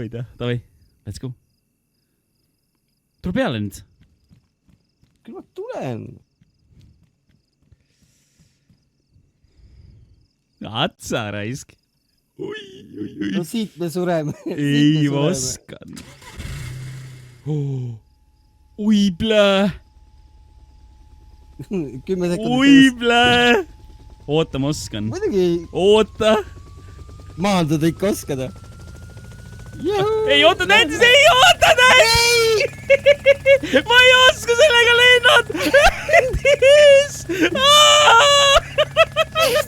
ei tea. Davai, let's go. Tule peale nüüd. Küll ma tulen. Atsa raisk. Oi. No siit me sureme. Ei oskan. Ui blää. 10 sekundit. Ui blää. Oota, ma oskan. Muidugi Oota. maandada ikka oskada. Ei oota, näitis, ei oota, näitis! Ma ei oska sellega lennad! Näitis!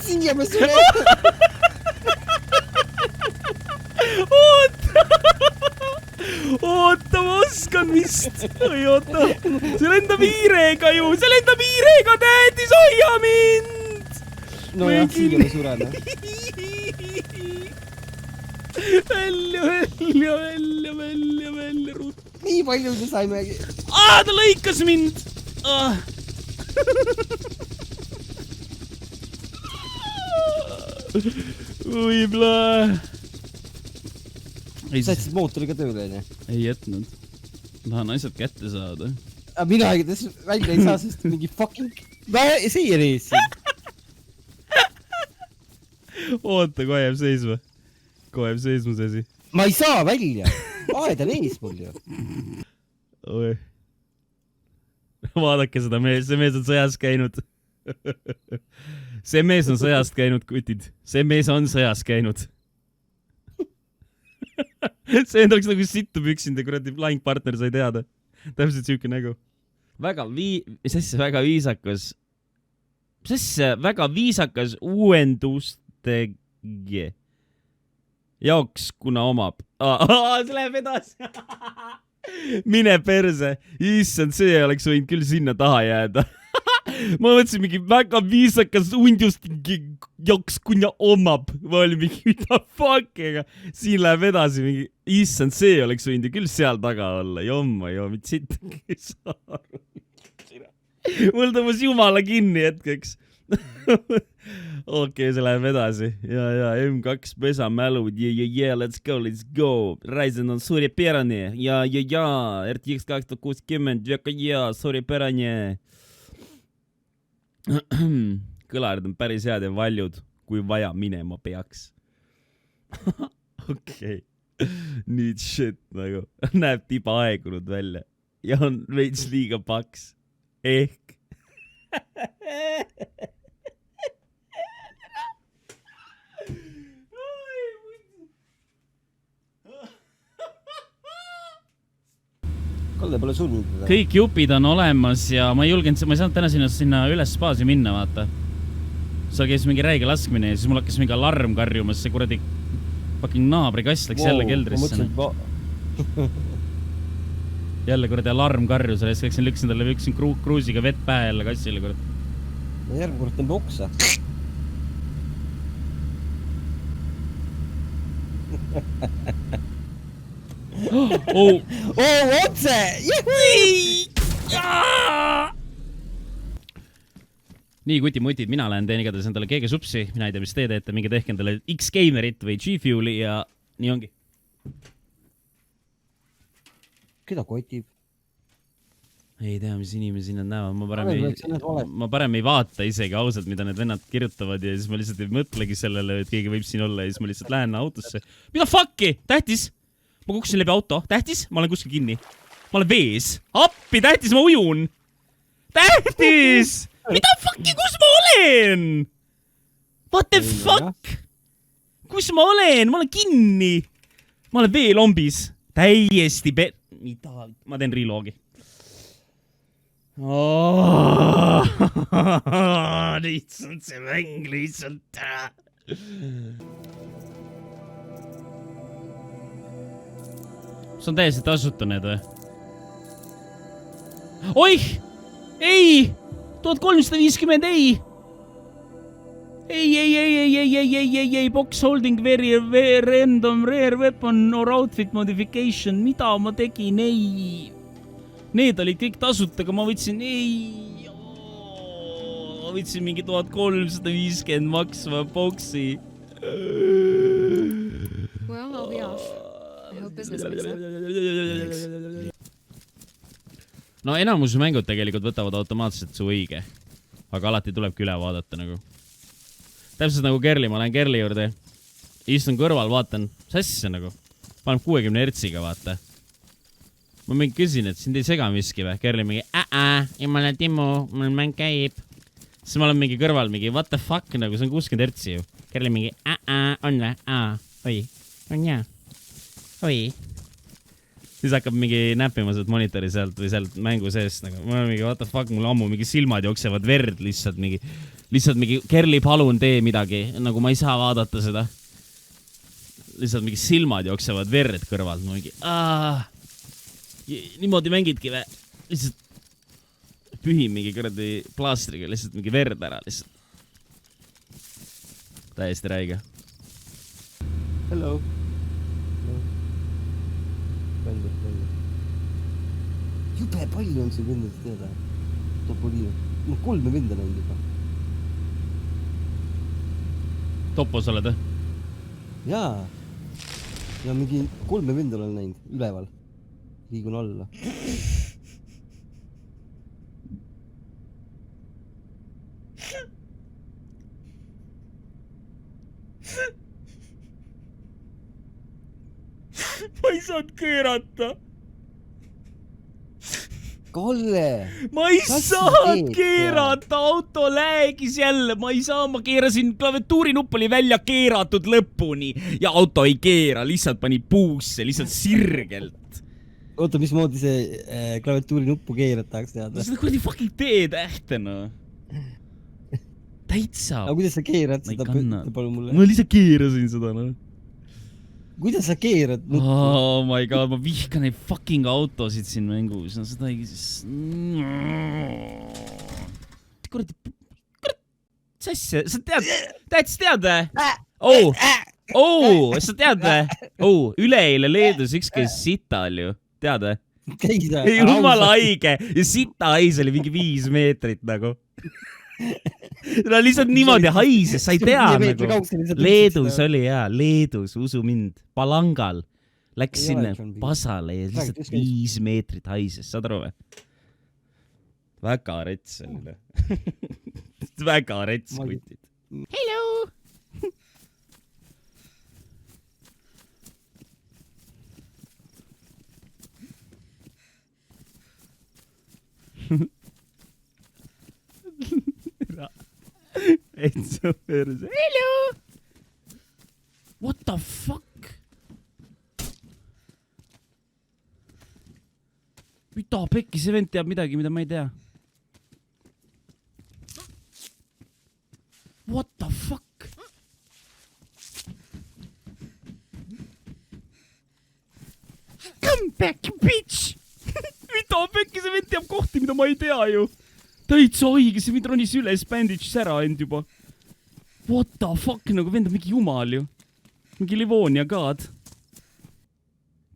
Siia me sureme. Oota, ma oskan vist. Oi, oota. See lendab hiirega ju. See lendab hiirega, näitis, hoia mind! No jah, siia me sureme. Välja, ruut. Nii palju me saimegi. Ta lõikas mind! Ui, blää. Sätsid mootori ka tööle, ne? Ei jätnud. Tahan asjad kätte saada. Mina aegades välja ei saa, sest mingi fucking... Siia reissin. Oota, kohe jääb seisma. Kohe jääb seisma see asi. Ma ei saa välja. Aed on ees mul ju. Oi. Vaadake seda mees, see mees on sõjas käinud. See mees on sõjast käinud, kutid. See mees on sõjas käinud. See endaks nagu sittu püksinud ja kuradi lahingpartner sai teada. Täpselt siuke nägu. Väga viisakas uuendustegi jaoks, kuna omab. See läheb edasi. Mine perse. Issand, see oleks võinud küll sinna taha jääda. Ma mõtlesin mingi väga viisakas uuendustegi jaoks, kuna omab. Ma olin mingi, mida fuck, ega siin läheb edasi mingi. Issand, see oleks võinud küll seal taga olla. Jomma, mit sittagi ei saa aru. Mul tõmbas jumala kinni hetkeks. Okei, see läheb edasi. Ja, M2 pesamälud. Yeah, let's go. Ryzen on suurepärane. Ja, RTX 2060. Väga hea, suurepärane. Kõlarid on päris head ja valjud, kui vaja minema peaks. Okei. Nüüd shit nagu. Näeb tiba aegunud välja. Ja on veits liiga paks. Ehk. Kalle pole surnud. Kõik jupid on olemas ja ma ei saanud täna sinna üles spaasi minna, vaata. Seal käis mingi räige laskmine ja siis mul hakkas mingi alarm karjumas, see kuradi fucking naabrikass läks jälle keldrisse. Jälle kuradi alarm karjus, lüksin talle kruusiga vett pähe jälle kassile. Järgmine kord tõmba oksa. Otse! Nii, kuti-mutid, mina lähen teen igatahes endale keegi supsi. Mina ei tea, mis te teete, minge tehke endale X-Gamerit või G-Fueli ja nii ongi. Keda kotib? Ei tea, mis inimesi nad näevad. Ma parem ei vaata isegi ausalt, mida need vennad kirjutavad ja siis ma lihtsalt ei mõtlegi sellele, et keegi võib siin olla ja siis ma lihtsalt lähen autosse. Mida fucki? Tähtis? Ma kukkusin läbi auto. Tähtis? Ma olen kuskil kinni. Ma olen vees. Appi, tähtis, ma ujun. Tähtis! Mida fucki, kus ma olen? What the fuck? Kus ma olen? Ma olen kinni. Ma olen veelombis. Täiesti Mida? Ma teen reloogi. Lihtsalt see mäng lihtsalt. See on täiesti tasuta need või? Oih! Ei! 1350, ei! Ei, box holding very random rare weapon or outfit modification. Mida ma tegin? Ei. Need olid kõik tasuta, aga ma võtsin, ei. Ma võtsin mingi 1350 maksva boxi. Well, I'll be off. no enamus mängud tegelikult võtavad automaatselt su õige. Aga alati tulebki üle vaadata nagu. Täpselt nagu Kerli, ma lähen Kerli juurde. Istun kõrval, vaatan, sassi nagu. Panen 60 hertsiga, vaata. Ma mingi küsin, et sind ei sega miski või? Kerli mingi, jumala Timmu, mul mäng käib. Siis ma olen mingi kõrval mingi, what the fuck, nagu see on 60 hertsi ju. Kerli mingi, on või? Oi, on jaa. Oi. Siis hakkab mingi näppima sealt monitori sealt või sealt mängu seest. Nagu. Ma olen mingi, what the fuck, mul ammu mingi silmad jooksevad verd lihtsalt mingi, Kerli, palun tee midagi. Nagu ma ei saa vaadata seda. Lihtsalt mingi silmad jooksevad verd kõrvalt. Ma mingi, niimoodi mängidki või? Lihtsalt pühin mingi kõrdi plaastriga, lihtsalt mingi verd ära lihtsalt. Täiesti räige. Hello. Jube palju on see vendades teada. Topoliiv. 3 venda näinud juba. Topos oled, eh? Jaa. Ja mingi 3 venda olen näinud. Üleval. Liigun alla. Ma ei saanud keerata. Kalle! Ma ei saanud keerata, auto läägis jälle, ma ei saa, ma keerasin, klaviatuurinupp oli välja keeratud lõpuni ja auto ei keera, lihtsalt pani puusse, lihtsalt sirgelt. Oota, mismoodi see klaviatuurinuppu keerad tahaks teada? Seda kuradi fucking teetähte, no. Täitsa. Aga kuidas sa keerad seda? Ma lihtsalt keerasin seda, no. Kuidas sa keerad? Oh my god, ma vihkan neid fucking autosid siin mängus. No seda ei... Kuradi... Sassi, sa tead... Tead või? Sa tead või? Üleeile Leedus üks käis sital ju. Tead või? Jumala haige. Ja sita hais oli mingi 5 meetrit nagu. No lihtsalt niimoodi haises, sa ei tea nagu. Leedus oli jaa, Leedus, usu mind, Palangal. Läks sinna pasale ja lihtsalt 5 meetrit haises, saad aru või? Väga rets oli. Väga rets kutid. Hello! Hello! What the fuck? Mida pekki, see vend teab midagi, mida ma ei tea. What the fuck? Come back, bitch! Mida pekki, see vend teab kohti, mida ma ei tea ju. Täitsa õige, see mind ronis üles banditšis ära end juba. What the fuck, nagu vend on mingi jumal ju. Mingi Livonia god.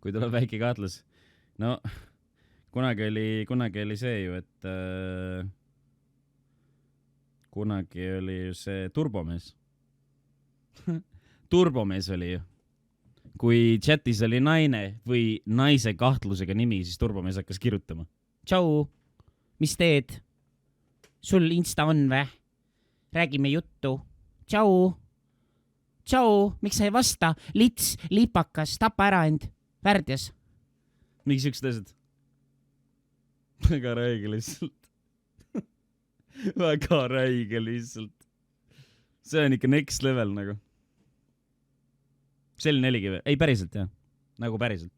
Kui tuleb väike kaatlas. No, kunagi oli see ju, et... kunagi oli ju see Turbomees. Turbomees oli ju. Kui chatis oli naine või naise kahtlusega nimi, siis Turbomees hakkas kirjutama. Tšau, mis teed? Sul Insta on vä? Räägime juttu. Tšau. Tšau, miks sa ei vasta? Lits, lipakas, tapa ära end. Värdjas. Mingi siuksed asjad. Väga räige lihtsalt. Väga räige lihtsalt. See on ikka next level nagu. See oli 4 või? Ei, päriselt jah. Nagu päriselt.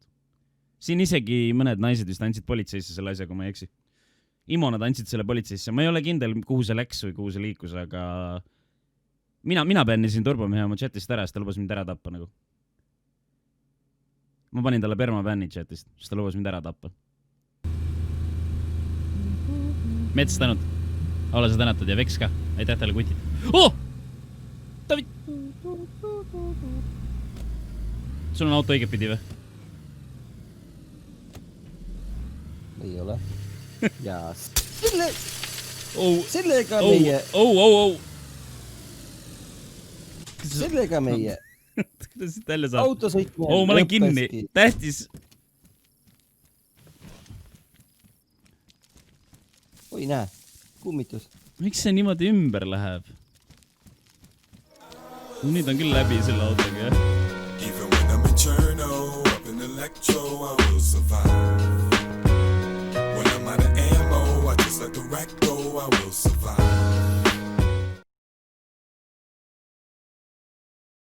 Siin isegi mõned naised vist andsid politseisse selle asja, kui ma ei eksi. Imo nad andsid selle politseisse. Ma ei ole kindel, kuhu see läks või kuhu see liikus, aga mina bännisin Turbomehe oma chatist ära, sest ta lubas mind ära tappa nagu. Ma panin talle permabänni chatist, sest ta lubas mind ära tappa. Mets tänud. Ole sa tänatud ja Veks ka. Aitäh talle kutid. Oh! David! Sul on auto õiget pidi või? Ei ole. Ja sellega meie. Sellega meie kuidas siit välja saab? Autosõitmine Oo, ma olen kinni. Tähtis. Oi, näe. Kummitus. Miks see niimoodi ümber läheb? Nüüd on küll läbi selle autoga, jah?